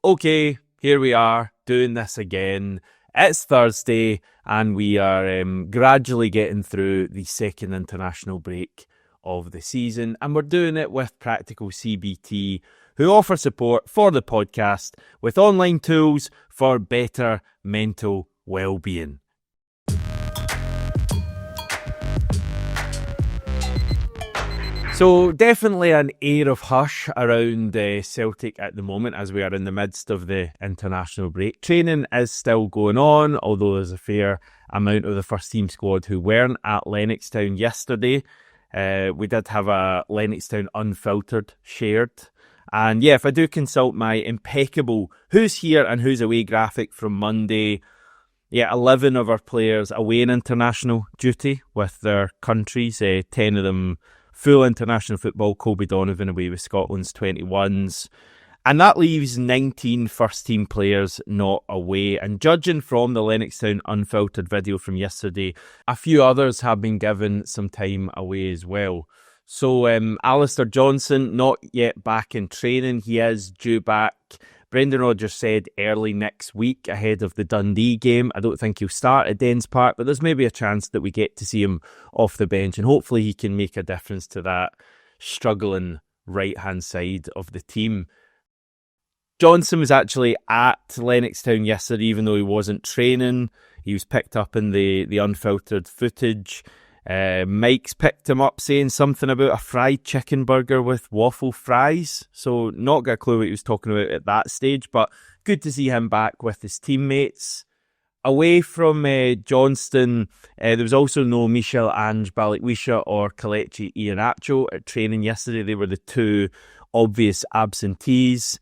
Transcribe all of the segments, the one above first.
Okay, here we are doing this again. It's Thursday and we are gradually getting through the second international break of the season, and we're doing it with Practical CBT, who offer support for the podcast with online tools for better mental well-being. So definitely an air of hush around Celtic at the moment as we are in the midst of the international break. Training is still going on, although there's a fair amount of the first team squad who weren't at Lennoxtown yesterday. We did have a Lennoxtown Unfiltered shared. And yeah, if I do consult my impeccable who's here and who's away graphic from Monday, 11 of our players away in international duty with their countries, 10 of them full international football. Kobe Donovan away with Scotland's 21s. And that leaves 19 first-team players not away. And judging from the Lennoxtown Unfiltered video from yesterday, a few others have been given some time away as well. So Alistair Johnson, not yet back in training. He is due back. Brendan Rodgers said early next week ahead of the Dundee game. I don't think he'll start at Dens Park, but there's maybe a chance that we get to see him off the bench, and hopefully he can make a difference to that struggling right-hand side of the team. Johnson was actually at Lennoxtown yesterday, even though he wasn't training. He was picked up in the unfiltered footage. Mike's picked him up saying something about a fried chicken burger with waffle fries. So not got a clue what he was talking about at that stage, but good to see him back with his teammates. Away from Johnston, there was also no Michel Ange Balikwisha or Kelechi Iheanacho at training yesterday. They were the two obvious absentees.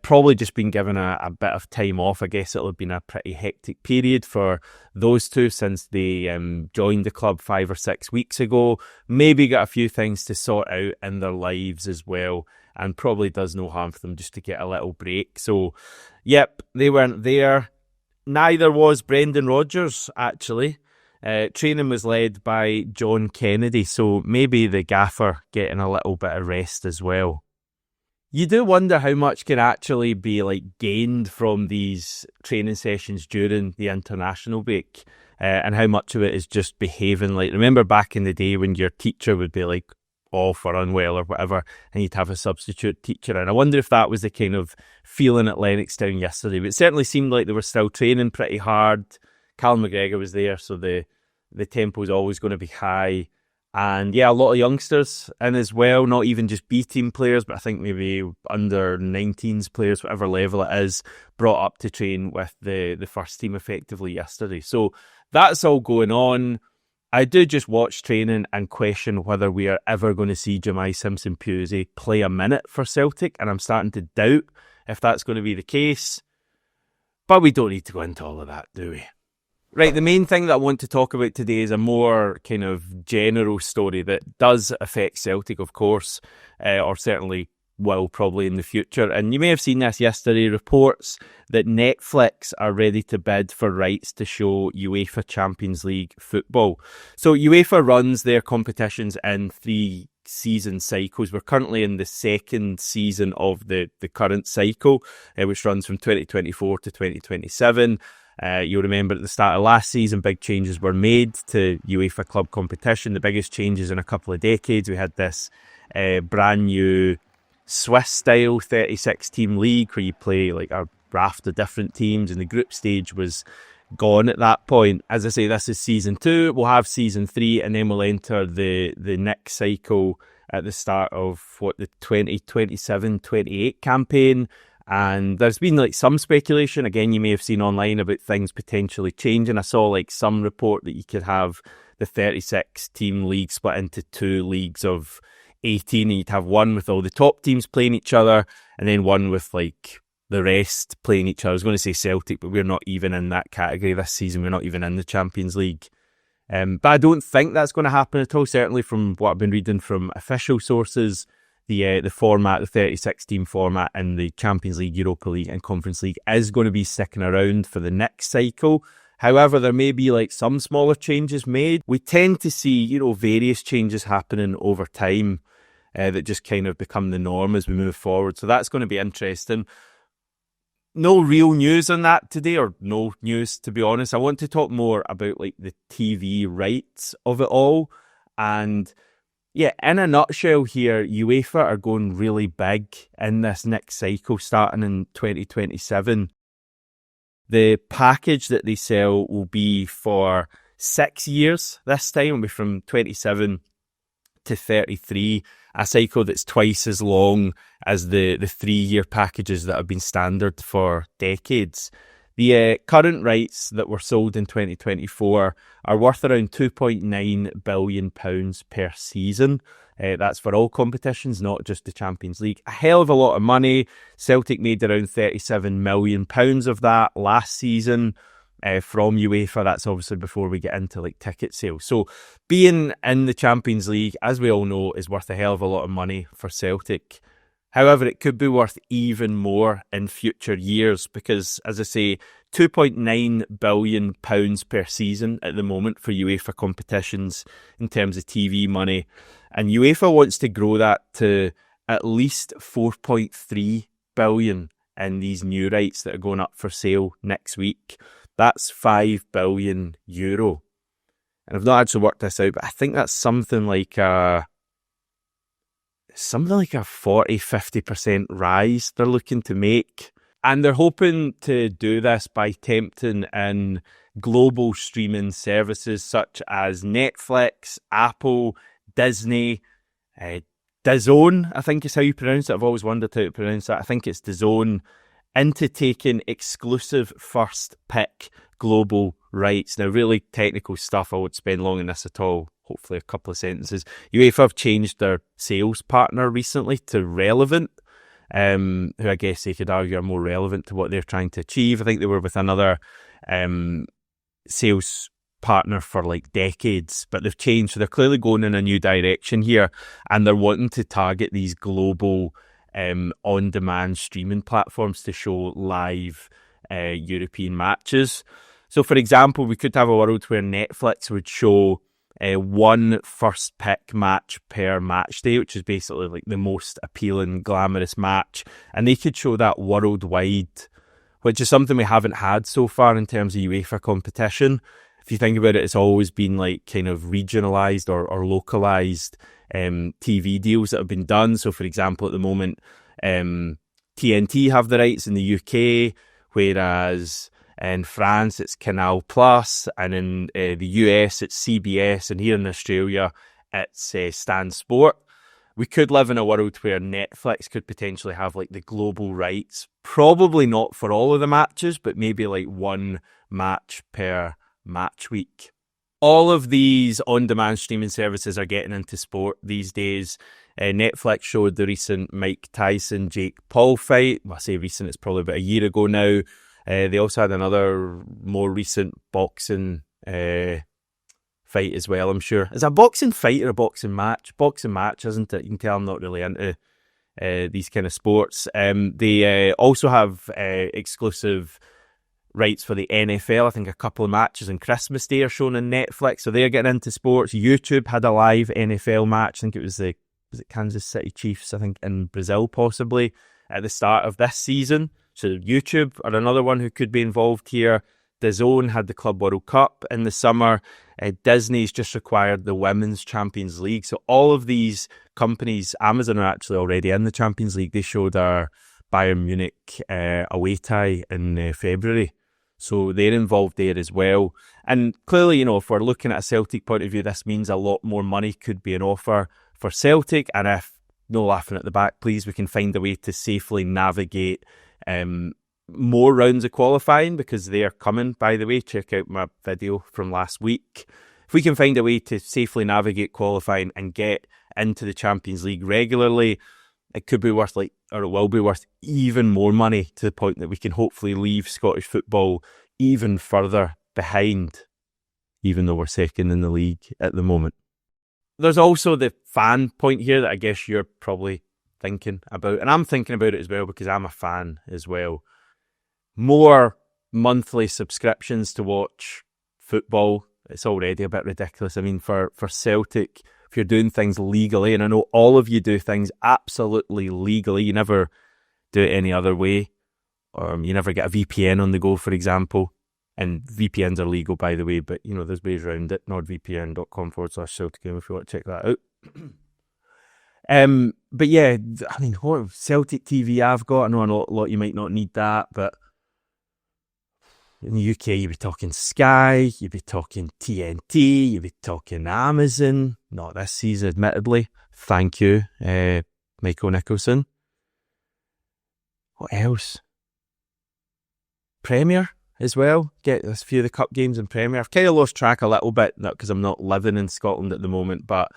Probably just been given a bit of time off. I guess it'll have been a pretty hectic period for those two since they joined the club 5 or 6 weeks ago. Maybe got a few things to sort out in their lives as well, and probably does no harm for them just to get a little break. So, yep, they weren't there. Neither was Brendan Rodgers, actually. Training was led by John Kennedy, so maybe the gaffer getting a little bit of rest as well. You do wonder how much can actually be gained from these training sessions during the international break, and how much of it is just behaving remember back in the day when your teacher would be off or unwell or whatever, and you'd have a substitute teacher. And I wonder if that was the kind of feeling at Lennoxtown yesterday. But it certainly seemed like they were still training pretty hard. Callum McGregor was there, so the tempo is always going to be high. And yeah, a lot of youngsters in as well, not even just B-team players, but I think maybe under 19s players, whatever level it is, brought up to train with the first team effectively yesterday. So that's all going on. I do just watch training and question whether we are ever going to see Jemai Simpson-Pusey play a minute for Celtic, and I'm starting to doubt if that's going to be the case. But we don't need to go into all of that, do we? Right, the main thing that I want to talk about today is a more kind of general story that does affect Celtic, of course, or certainly will probably in the future. And you may have seen this yesterday, reports that Netflix are ready to bid for rights to show UEFA Champions League football. So UEFA runs their competitions in 3-season cycles. We're currently in the second season of the current cycle, which runs from 2024 to 2027. You'll remember at the start of last season, big changes were made to UEFA club competition. The biggest changes in a couple of decades. We had this brand new Swiss-style 36-team league where you play a raft of different teams, and the group stage was gone at that point. As I say, this is season 2. We'll have season 3, and then we'll enter the next cycle at the start of the 2027-28 campaign. And there's been some speculation, again, you may have seen online, about things potentially changing. I saw some report that you could have the 36-team league split into 2 leagues of 18, and you'd have one with all the top teams playing each other, and then one with the rest playing each other. I was going to say Celtic, but we're not even in that category this season. We're not even in the Champions League. But I don't think that's going to happen at all. Certainly from what I've been reading from official sources, the format, the 36-team format in the Champions League, Europa League and Conference League is going to be sticking around for the next cycle. However, there may be some smaller changes made. We tend to see, various changes happening over time that just kind of become the norm as we move forward. So that's going to be interesting. no real news on that today, or no news, to be honest. I want to talk more about like the TV rights of it all. And yeah, in a nutshell here, UEFA are going really big in this next cycle starting in 2027. The package that they sell will be for 6 years this time. It'll be from 27 to 33, a cycle that's twice as long as the 3-year packages that have been standard for decades. The current rights that were sold in 2024 are worth around £2.9 billion per season. That's for all competitions, not just the Champions League. A hell of a lot of money. Celtic made around £37 million of that last season. From UEFA. That's obviously before we get into like ticket sales. So being in the Champions League, as we all know, is worth a hell of a lot of money for Celtic. However, it could be worth even more in future years because, as I say, £2.9 billion per season at the moment for UEFA competitions in terms of TV money. And UEFA wants to grow that to at least £4.3 billion in these new rights that are going up for sale next week. That's €5 billion. And I've not actually worked this out, but I think that's something like a 40-50% rise they're looking to make. And they're hoping to do this by tempting in global streaming services such as Netflix, Apple, Disney, DAZN, I think is how you pronounce it. I've always wondered how to pronounce that. I think it's DAZN, into taking exclusive first pick global rights. Now, really technical stuff. I won't spend long on this at all. Hopefully a couple of sentences. UEFA have changed their sales partner recently to Relevant, who I guess they could argue are more relevant to what they're trying to achieve. I think they were with another sales partner for like decades, but they've changed. So they're clearly going in a new direction here, and they're wanting to target these global on-demand streaming platforms to show live European matches. So, for example, we could have a world where Netflix would show one first pick match per match day, which is basically like the most appealing, glamorous match, and they could show that worldwide, which is something we haven't had so far in terms of UEFA competition. If you think about it, it's always been like kind of regionalised or localised TV deals that have been done. So, for example, at the moment, TNT have the rights in the UK, whereas in France it's Canal Plus, and in the US it's CBS, and here in Australia it's Stan Sport. We could live in a world where Netflix could potentially have like the global rights, probably not for all of the matches, but maybe like one match per match week. All of these on-demand streaming services are getting into sport these days. Netflix showed the recent Mike Tyson-Jake Paul fight. Well, I say recent, it's probably about a year ago now. They also had another more recent boxing fight as well, I'm sure. Is it a boxing fight or a boxing match? Boxing match, isn't it? You can tell I'm not really into these kind of sports. They also have exclusive rights for the NFL. I think a couple of matches on Christmas Day are shown on Netflix, so they're getting into sports. YouTube had a live NFL match. I think it was it Kansas City Chiefs, I think, in Brazil possibly, at the start of this season. So YouTube are another one who could be involved here. DAZN had the Club World Cup in the summer. Disney's just acquired the Women's Champions League. So all of these companies, Amazon are actually already in the Champions League. They showed our Bayern Munich away tie in February. So they're involved there as well. And clearly, if we're looking at a Celtic point of view, this means a lot more money could be an offer for Celtic. And if, no laughing at the back, please, we can find a way to safely navigate more rounds of qualifying, because they are coming, by the way. Check out my video from last week. If we can find a way to safely navigate qualifying and get into the Champions League regularly, it could be worth it will be worth even more money, to the point that we can hopefully leave Scottish football even further behind, even though we're second in the league at the moment. There's also the fan point here that I guess you're probably thinking about, and I'm thinking about it as well because I'm a fan as well. More monthly subscriptions to watch football, it's already a bit ridiculous. I mean, for Celtic, if you're doing things legally, and I know all of you do things absolutely legally, you never do it any other way, you never get a VPN on the go, for example. And VPNs are legal, by the way, but there's ways around it. nordvpn.com/Celtic game if you want to check that out. But yeah, I mean, what Celtic TV I've got? I know a lot you might not need that, but in the UK, you'd be talking Sky, you'd be talking TNT, you'd be talking Amazon. Not this season, admittedly. Thank you, Michael Nicholson. What else? Premier as well. Get a few of the cup games in Premier. I've kind of lost track a little bit because I'm not living in Scotland at the moment, but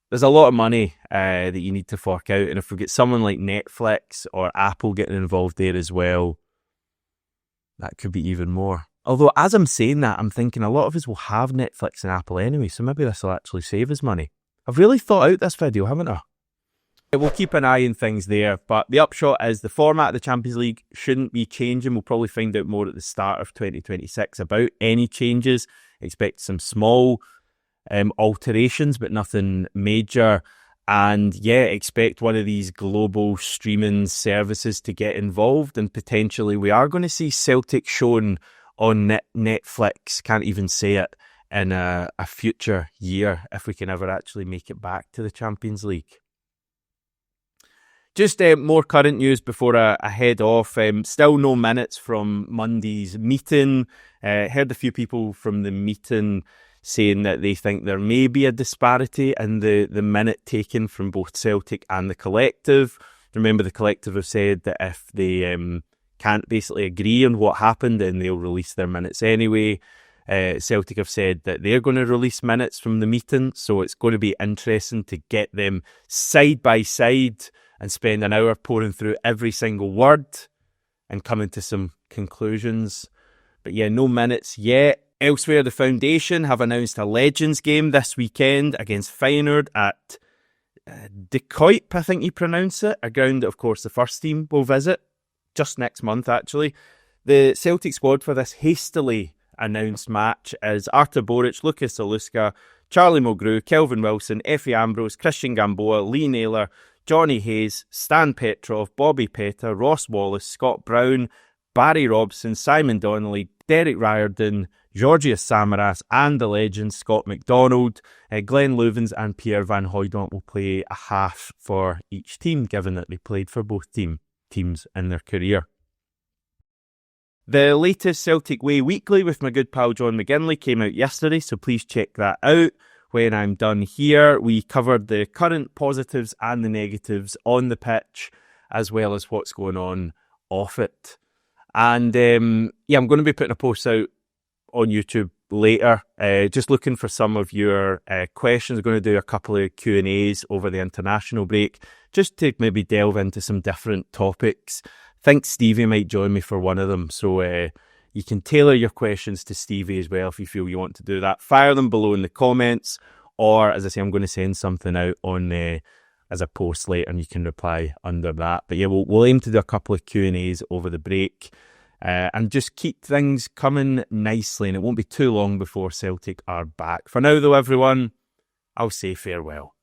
there's a lot of money that you need to fork out. And if we get someone like Netflix or Apple getting involved there as well, that could be even more. Although, as I'm saying that, I'm thinking a lot of us will have Netflix and Apple anyway, so maybe this will actually save us money. I've really thought out this video, haven't I? We'll keep an eye on things there, but the upshot is the format of the Champions League shouldn't be changing. We'll probably find out more at the start of 2026 about any changes. Expect some small alterations, but nothing major. And yeah, expect one of these global streaming services to get involved, and potentially we are going to see Celtic shown on Netflix, can't even say it, in a future year, if we can ever actually make it back to the Champions League. Just more current news before I head off. Still no minutes from Monday's meeting. Heard a few people from the meeting saying that they think there may be a disparity in the minute taken from both Celtic and the collective. Remember, the collective have said that if they can't basically agree on what happened, then they'll release their minutes anyway. Celtic have said that they're going to release minutes from the meeting, so it's going to be interesting to get them side by side and spend an hour pouring through every single word and coming to some conclusions. But yeah, no minutes yet. Elsewhere, the Foundation have announced a Legends game this weekend against Feyenoord at De Kuip, I think you pronounce it, a ground that, of course, the first team will visit just next month, actually. The Celtic squad for this hastily announced match is Artur Boric, Lucas Aluska, Charlie Mulgrew, Kelvin Wilson, Effie Ambrose, Christian Gamboa, Lee Naylor, Johnny Hayes, Stan Petrov, Bobby Petta, Ross Wallace, Scott Brown, Barry Robson, Simon Donnelly, Derek Riordan, Georgios Samaras, and the legend Scott McDonald. Glenn Loovens and Pierre Van Hooijdonk will play a half for each team, given that they played for both teams in their career. The latest Celtic Way Weekly with my good pal John McGinley came out yesterday, so please check that out. When I'm done here, we covered the current positives and the negatives on the pitch, as well as what's going on off it. And I'm going to be putting a post out on YouTube later, just looking for some of your questions. I'm going to do a couple of Q&As over the international break, just to maybe delve into some different topics. I think Stevie might join me for one of them, so you can tailor your questions to Stevie as well if you feel you want to do that. Fire them below in the comments, or as I say, I'm going to send something out on as a post later, and you can reply under that. But yeah, we'll aim to do a couple of Q&As over the break. And just keep things coming nicely, and it won't be too long before Celtic are back. For now, though, everyone, I'll say farewell.